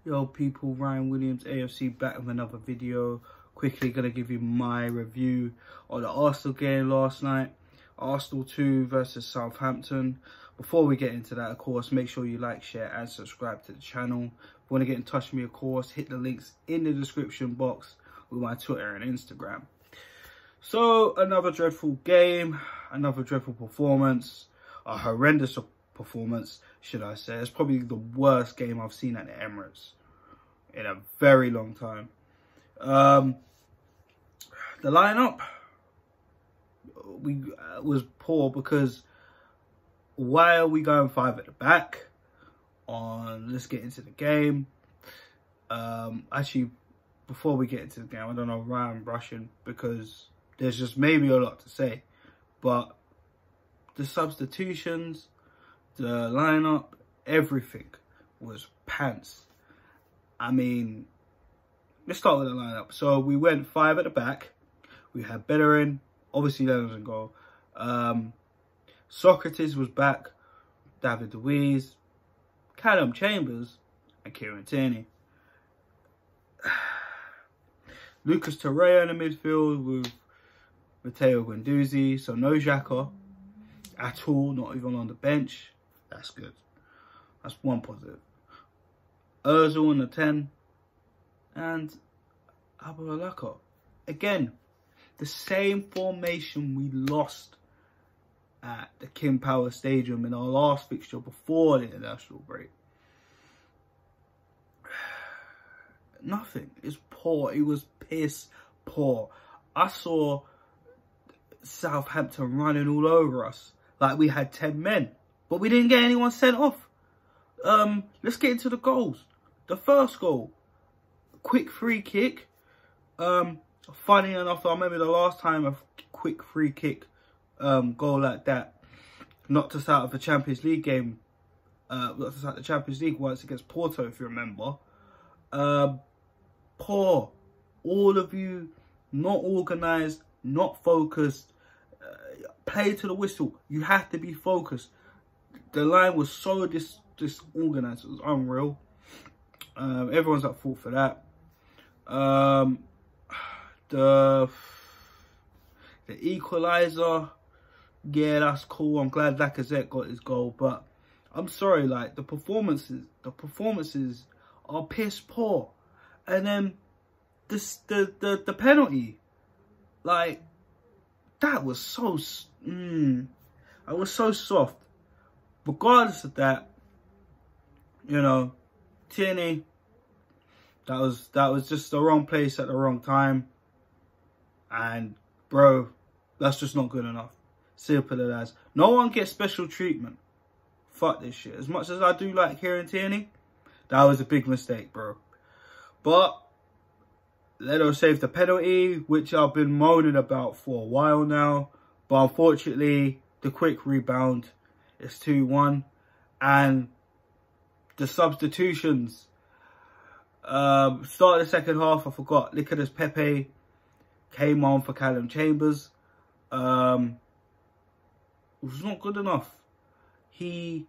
Yo people, Ryan Williams, AFC, back with another video. Quickly gonna give you my review on the Arsenal game last night. Arsenal 2 versus Southampton. Before we get into that, of course, make sure you like, share and subscribe to the channel. If you want to get in touch with me, of course, hit the links in the description box with my Twitter and Instagram. So, another dreadful game, another dreadful performance, a horrendous performance, should I say. It's probably the worst game I've seen at the Emirates in a very long time. The lineup was poor because why are we going 5 at the back? Let's get into the game. Actually, before we get into the game, I don't know why I'm rushing because there's just maybe a lot to say, but the substitutions, the lineup, everything was pants. I mean, let's start with the lineup. So we went 5 at the back. We had Bellerin, obviously that doesn't go. Socrates was back, David Luiz, Callum Chambers, and Kieran Tierney. Lucas Torreira in the midfield with Matteo Guendouzi. So no Xhaka at all, not even on the bench. That's good. That's one positive. Ozil on the 10. And Abualaka. Again, the same formation we lost at the King Power Stadium in our last fixture before the international break. Nothing. It's poor. It was piss poor. I saw Southampton running all over us like we had 10 men, but we didn't get anyone sent off. Let's get into the goals. The first goal, quick free kick. Funny enough, I remember the last time a quick free kick goal like that knocked us out of the Champions League game. Knocked us out of the Champions League once against Porto, if you remember. Poor. All of you, not organised, not focused. Play to the whistle. You have to be focused. The line was so disorganised. It was unreal. Everyone's at fault for that. The equaliser, yeah, that's cool. I'm glad Lacazette got his goal, but I'm sorry, like the performances are piss poor. And then the penalty, like that was so I was so soft. Regardless of that, you know, Tierney, that was just the wrong place at the wrong time. And bro, that's just not good enough. Simple as that. No one gets special treatment. Fuck this shit. As much as I do like Kieran Tierney, that was a big mistake, bro. But let us save the penalty, which I've been moaning about for a while now. But unfortunately, the quick rebound is 2-1. And the substitutions. Start of the second half, I forgot. Nicolas Pepe came on for Callum Chambers. It was not good enough. He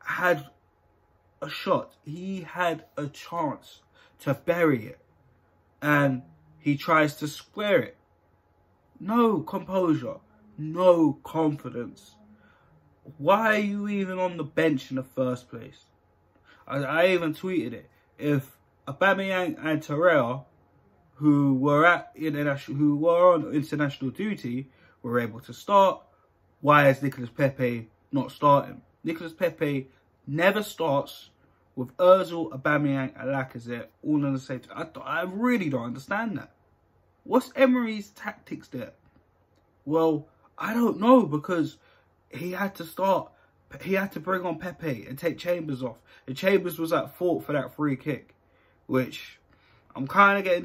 had a shot. He had a chance to bury it. And he tries to square it. No composure. No confidence. Why are you even on the bench in the first place? I even tweeted it. If Aubameyang and Torreira, who were on international duty, were able to start, why is Nicolas Pepe not starting? Nicolas Pepe never starts with Ozil, Aubameyang and Lacazette all on the same time. I really don't understand that. What's Emery's tactics there? Well, I don't know, because he had to start. He had to bring on Pepe and take Chambers off. And Chambers was at fault for that free kick, which I'm kind of a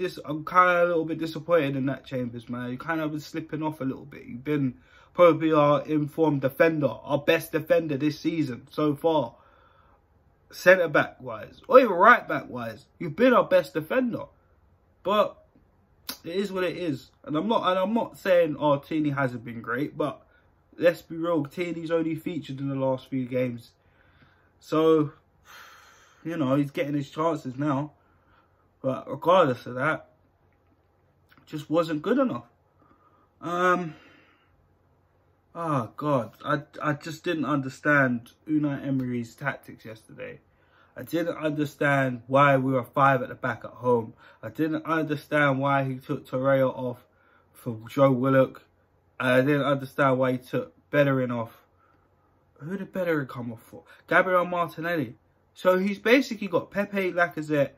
little bit disappointed in that, Chambers, man. You kind of been slipping off a little bit. You've been probably our informed defender, our best defender this season so far. Centre back wise, or even right back wise, you've been our best defender. But it is what it is. And I'm not saying Tierney hasn't been great, but let's be real, Tierney's only featured in the last few games. So you know, he's getting his chances now. But regardless of that, just wasn't good enough. Oh, God. I just didn't understand Unai Emery's tactics yesterday. I didn't understand why we were 5 at the back at home. I didn't understand why he took Torreira off for Joe Willock. I didn't understand why he took Bellerin off. Who did Bellerin come off for? Gabriel Martinelli. So he's basically got Pepe, Lacazette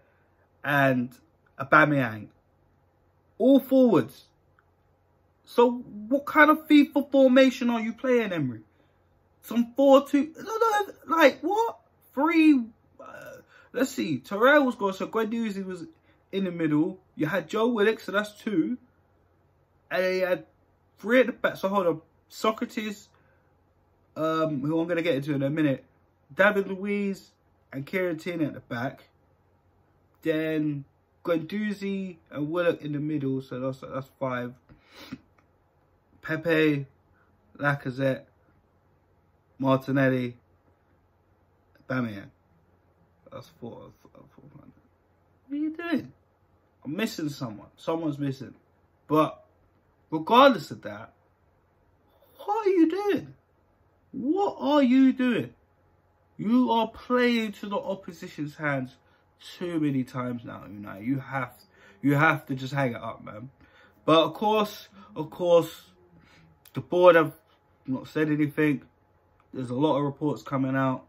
and Aubameyang. All forwards. So what kind of FIFA formation are you playing, Emery? Some 4-2... Like, what? 3... let's see. Torreira was going. So Guendouzi was in the middle. You had Joe Willock, so that's 2. And you had 3 at the back. So hold on. Socrates, who I'm going to get into in a minute. David Luiz and Kieran Tierney at the back. Then Guendouzi and Willock in the middle. So that's 5. Pepe, Lacazette, Martinelli, Aubameyang. That's 4. What are you doing? I'm missing someone. Someone's missing. But regardless of that, what are you doing? What are you doing? You are playing to the opposition's hands too many times now, Unai. You have to just hang it up, man. But of course, the board have not said anything. There's a lot of reports coming out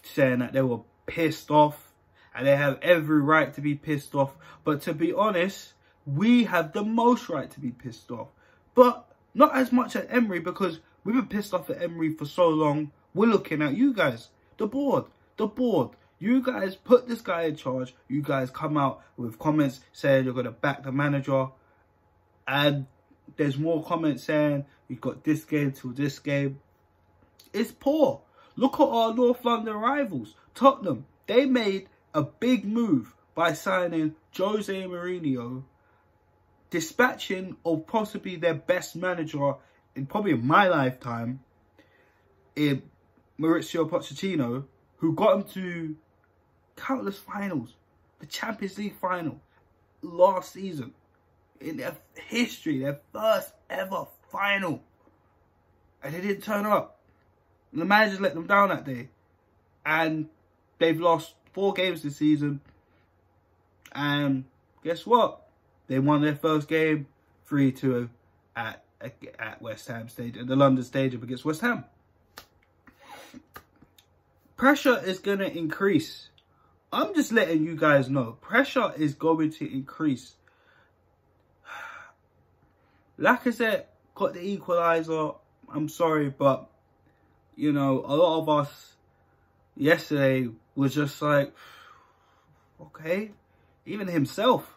saying that they were pissed off, and they have every right to be pissed off. But to be honest, we have the most right to be pissed off, but not as much at Emery, because we've been pissed off at Emery for so long. We're looking at you guys, the board. You guys put this guy in charge. You guys come out with comments saying you're going to back the manager, and there's more comments saying you've got this game till this game. It's poor. Look at our North London rivals. Tottenham, they made a big move by signing Jose Mourinho, dispatching of possibly their best manager in probably my lifetime, in Mauricio Pochettino, who got them to countless finals. The Champions League final last season. In their history, their first ever final. And they didn't turn up. And the managers let them down that day. And they've lost 4 games this season. And guess what? They won their first game 3-2 at West Ham Stadium, the London Stadium against West Ham. Pressure is going to increase. I'm just letting you guys know. Pressure is going to increase. Lacazette got the equaliser. I'm sorry, but, you know, a lot of us yesterday was just like, okay. Even himself.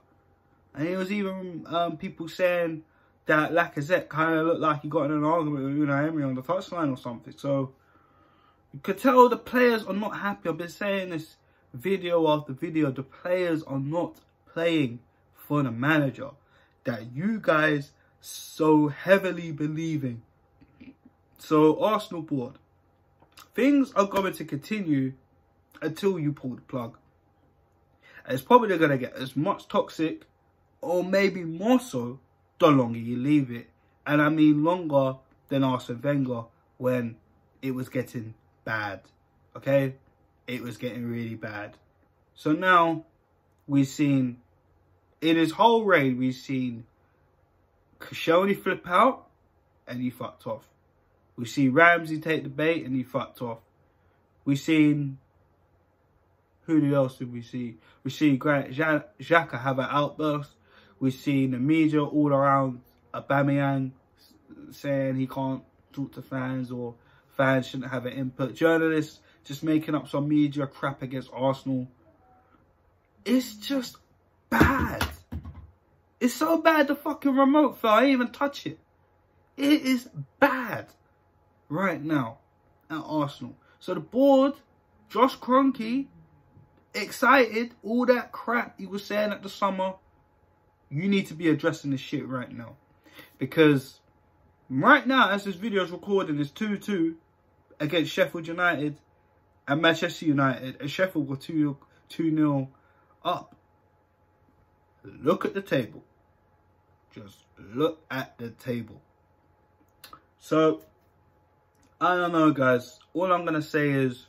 And there was even people saying that Lacazette kind of looked like he got in an argument with Unai Emery on the touchline or something. So you could tell the players are not happy. I've been saying this video after video. The players are not playing for the manager that you guys so heavily believe in. So Arsenal board, things are going to continue until you pull the plug. And it's probably going to get as much toxic, or maybe more so, the longer you leave it. And I mean longer than Arsene Wenger, when it was getting bad. Okay? It was getting really bad. So now, we've seen, in his whole reign, we've seen Koscielny flip out, and he fucked off. We see Ramsey take the bait, and he fucked off. We've seen, who else did we see? We see Granit Xhaka have an outburst. We've seen the media all around Aubameyang saying he can't talk to fans, or fans shouldn't have an input. Journalists just making up some media crap against Arsenal. It's just bad. It's so bad the fucking remote fell. I didn't even touch it. It is bad right now at Arsenal. So the board, Josh Kroenke, excited, all that crap he was saying at the summer, you need to be addressing this shit right now. Because right now, as this video is recording, it's 2-2 against Sheffield United and Manchester United. And Sheffield got 2-0 up. Look at the table. Just look at the table. So, I don't know, guys. All I'm going to say is,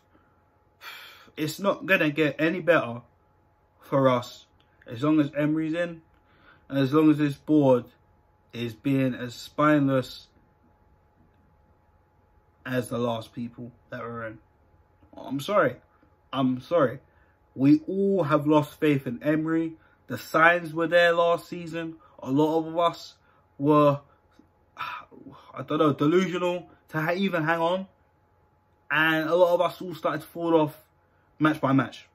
it's not going to get any better for us as long as Emery's in, and as long as this board is being as spineless as the last people that were in. I'm sorry. I'm sorry. We all have lost faith in Emery. The signs were there last season. A lot of us were, I don't know, delusional to even hang on. And a lot of us all started to fall off match by match.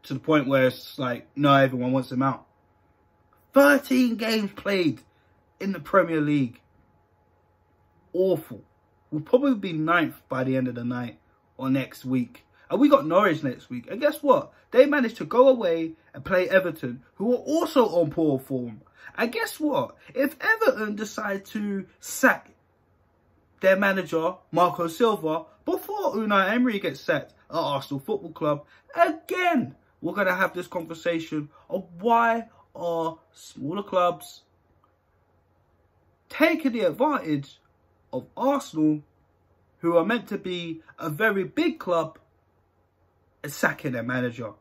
To the point where it's like, no, everyone wants him out. 13 games played in the Premier League. Awful. We'll probably be 9th by the end of the night or next week. And we got Norwich next week. And guess what? They managed to go away and play Everton, who are also on poor form. And guess what? If Everton decide to sack their manager, Marco Silva, before Unai Emery gets sacked at Arsenal Football Club, again, we're going to have this conversation of why are smaller clubs taking the advantage of Arsenal, who are meant to be a very big club, and sacking their manager.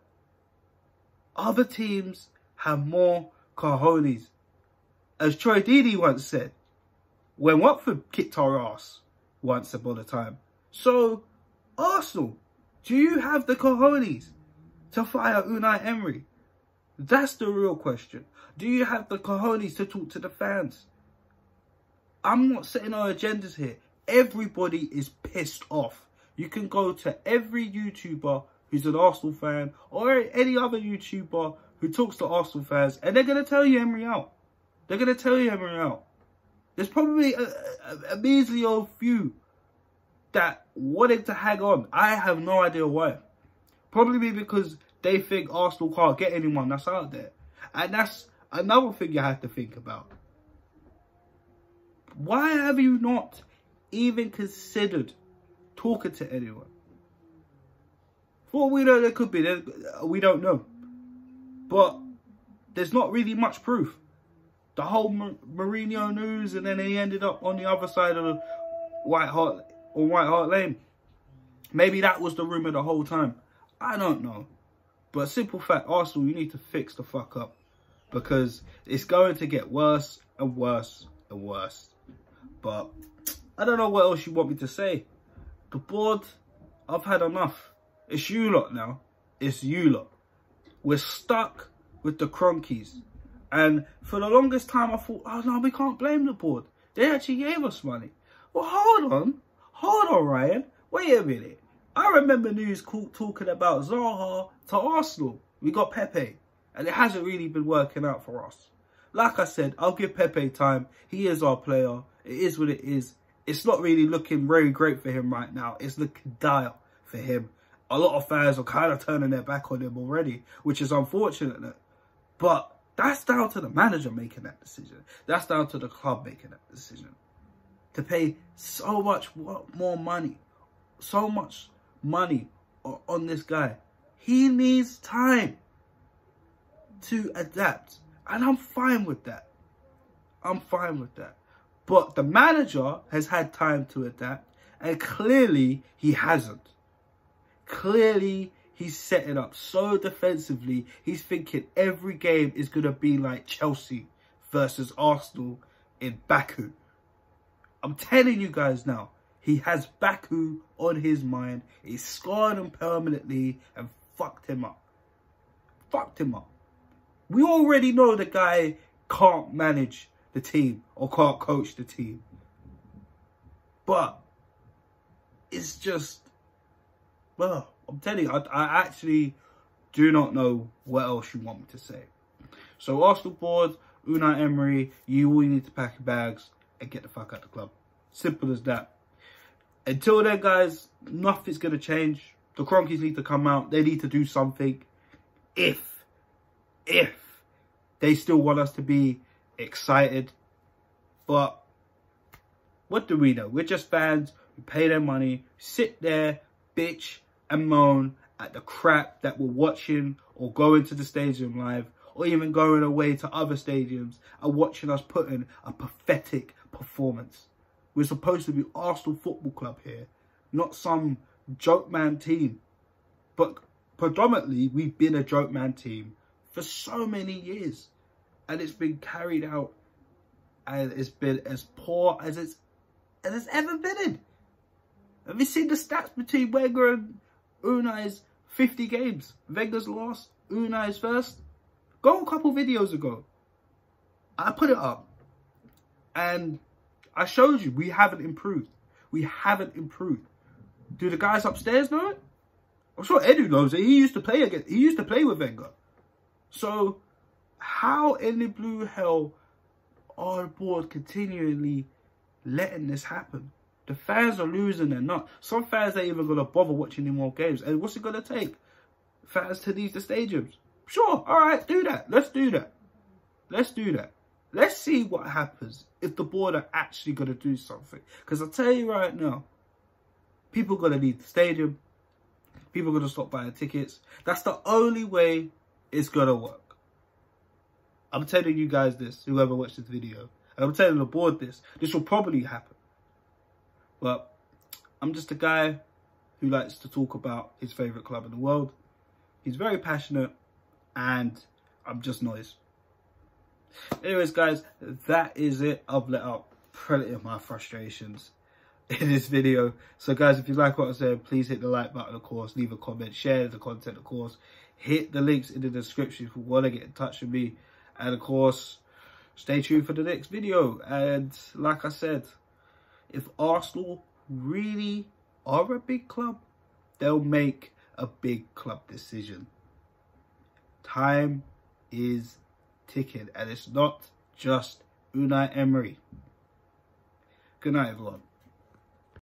Other teams have more cojones. As Troy Deeney once said, when Watford kicked our ass once upon a time. So, Arsenal, do you have the cojones to fire Unai Emery? That's the real question. Do you have the cojones to talk to the fans? I'm not setting our agendas here. Everybody is pissed off. You can go to every YouTuber who's an Arsenal fan or any other YouTuber who talks to Arsenal fans, and they're going to tell you Emery out. They're going to tell you Emery out. There's probably a measly old few that wanted to hang on. I have no idea why. Probably because they think Arsenal can't get anyone that's out there. And that's another thing you have to think about. Why have you not even considered talking to anyone? For all we know, there could be. We don't know. But there's not really much proof. The whole Mourinho news, and then he ended up on the other side of the White Hart Lane. Maybe that was the rumour the whole time. I don't know. But simple fact, Arsenal, you need to fix the fuck up. Because it's going to get worse and worse and worse. But I don't know what else you want me to say. The board, I've had enough. It's you lot now. It's you lot. We're stuck with the Cronkies. And for the longest time, I thought, oh no, we can't blame the board. They actually gave us money. Well, hold on, Ryan. Wait a minute. I remember news talking about Zaha to Arsenal. We got Pepe. And it hasn't really been working out for us. Like I said, I'll give Pepe time. He is our player. It is what it is. It's not really looking very great for him right now. It's looking dire for him. A lot of fans are kind of turning their back on him already, which is unfortunate. But that's down to the manager making that decision. That's down to the club making that decision. To pay so much more money. So much money on this guy. He needs time to adapt. And I'm fine with that. I'm fine with that. But the manager has had time to adapt. And clearly, he hasn't. Clearly, he's setting up so defensively. He's thinking every game is going to be like Chelsea versus Arsenal in Baku. I'm telling you guys now. He has Baku on his mind. It's scarred him permanently and fucked him up. Fucked him up. We already know the guy can't manage the team or can't coach the team. But it's just, well, I'm telling you, I actually do not know what else you want me to say. So Arsenal board, Unai Emery, you all need to pack your bags and get the fuck out of the club. Simple as that. Until then, guys, nothing's going to change. The Cronkies need to come out. They need to do something. If they still want us to be excited. But what do we know? We're just fans. We pay their money, sit there, bitch and moan at the crap that we're watching or going to the stadium live or even going away to other stadiums and watching us put in a pathetic performance. We're supposed to be Arsenal Football Club here, not some joke man team. But predominantly, we've been a joke man team for so many years. And it's been carried out and it's been as poor as it's ever been. Have you seen the stats between Wenger and Unai's 50 games? Wenger's lost, Unai's first. Go a couple videos ago. I put it up. And I showed you we haven't improved. We haven't improved. Do the guys upstairs know it? I'm sure Edu knows it. He used to play with Wenger. So how in the blue hell are the board continually letting this happen? The fans are losing their nut. Some fans ain't even gonna bother watching any more games. And what's it gonna take? Fans to leave the stadiums. Sure, alright, do that. Let's do that. Let's do that. Let's see what happens if the board are actually gonna do something. Because I'll tell you right now, people are gonna leave the stadium. People are gonna stop buying tickets. That's the only way it's gonna work. I'm telling you guys this, whoever watched this video. And I'm telling the board this. This will probably happen. But I'm just a guy who likes to talk about his favourite club in the world. He's very passionate and I'm just noise. Anyways, guys, that is it. I've let out plenty of my frustrations in this video. So, guys, if you like what I'm saying, please hit the like button, of course. Leave a comment. Share the content, of course. Hit the links in the description if you want to get in touch with me. And, of course, stay tuned for the next video. And, like I said, if Arsenal really are a big club, they'll make a big club decision. Time is ticking, and it's not just Unai Emery. Good night, everyone.